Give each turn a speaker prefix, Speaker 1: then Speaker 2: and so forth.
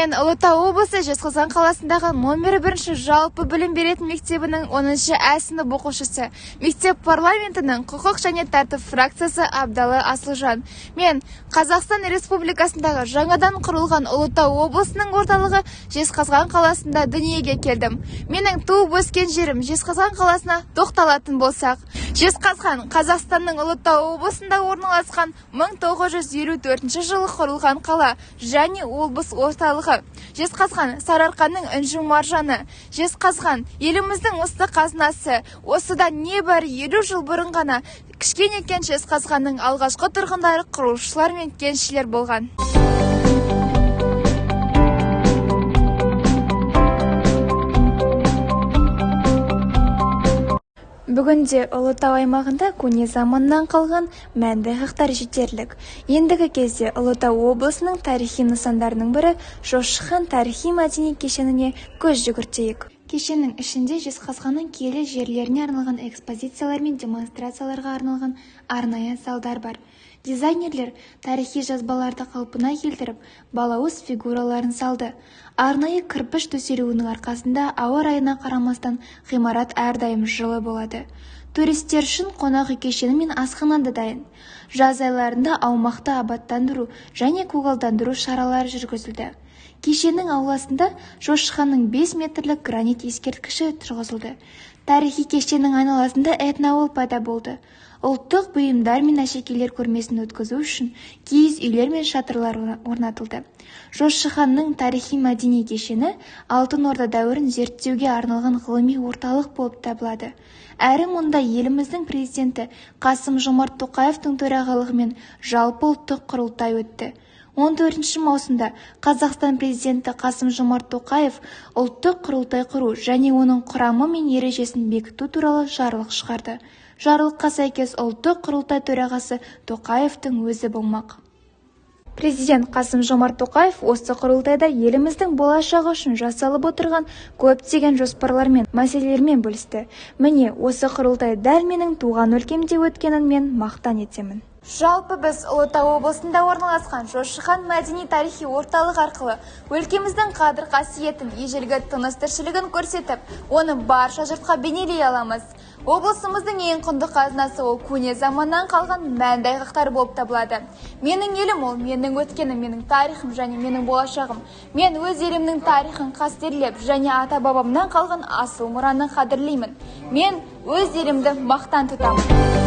Speaker 1: Мен Ұлытау облысы Жезқазған қаласындағы номер 1 жалпы білім беретін мектебінің 10-шы А сынып оқушысы, мектеп парламентінің құқық және тәртіп фракциясы Абдалы Асылжан. Мен Қазақстан Республикасындағы жаңадан құрылған Ұлытау облысының орталығы Жезқазған қаласында дүниеге келдім. Менің туып өскен жерім Жезқазған қаласына тоқталатын болсақ, Жезқазған Қазақстанның Ұлытау облысында орналасқан 1954 жылы құрылған қала және облыс орталығы. Жезқазған Сарыарқаның інжу маржаны. Жезқазған еліміздің ыстық қазынасы. Осыдан небәрі 50 жыл бұрын ғана кішкене кент Жезқазғанның алғашқы тұрғындары құрылысшылар мен кеншілер болған. Бүгінде Ұлытау аймағында көне заманнан қалған мәнді ғақтар жетерлік. Ендігі кезде Ұлытау облысының тарихи нысандарының бірі Жошы хан тарихи-мәдени кешеніне көз жүгіртейік. Кешеннің ішінде Жезқазғанның киелі жерлеріне арналған экспозициялар мен демонстрацияларға арналған арнайы залдар бар. Дизайнерлер тарихи жазбаларды қалпына келтіріп, балауыз фигураларын салды. Арнайы кірпіш төселуінің арқасында ауа райына қарамастан ғимарат әрдайым жылы болады. Туристер үшін қонақ үй кешені мен асхана да дайын. Жаз айларында аумақты абаттандыру және көгалдандыру шаралары жүргізілді. Кешеннің ауласында Жошы ханның 5 метрлік гранит ескерткіші тұрғызылды. Тарихи кешеннің айналасында этноауыл пайда болды. Ұлттық бұйымдар мен әшекейлер көрмесін өткізу үшін киіз үйлер мен шатырлар орнатылды. Жошы ханның тарихи-мәдени кешені Алтын Орда дәуірін зерттеуге арналған ғылыми орталық болып табылады. Әрі мұнда еліміздің президенті Қасым-Жомарт Тоқаевтың төрағалығымен жалпы ұлттық құрылтай өтті. 14 маусымда Қазақстан президенті Қасым-Жомарт Тоқаев ұлттық құрылтай құру және оның құрамы мен ережесін бекіту туралы жарлық шығарды. Жарлыққа сәйкес ұлттық құрылтай төрағасы Тоқаевтың өзі болмақ. Президент Қасым-Жомарт Тоқаев осы құрылтайда еліміздің болашағы үшін жасалып отырған көптеген жоспарлар мен мәселелермен бөлісті. Міне, осы құрылтай дәл менің туған өлкемде өткенін мен мақтан етемін. Жалпы біз Ұлытау облысында орналасқан Жошы хан мәдени-тарихи орталық арқылы өлкеміздің қадір-қасиетін, ежелгі тыныс-тіршілігін көрсетіп, оны барша жұртқа бейнелей аламыз. Облысымыздың ең құнды қазынасы ол көне заманнан қалған мәнді айғақтар болып табылады. Менің елім ол менің өткенім, менің тарихым және менің болашағым. Мен өз елімнің тарихын қастерлеп және ата-бабамнан қалған асыл мұраны қадірлеймін. Мен өз елімді мақтан тұтамын.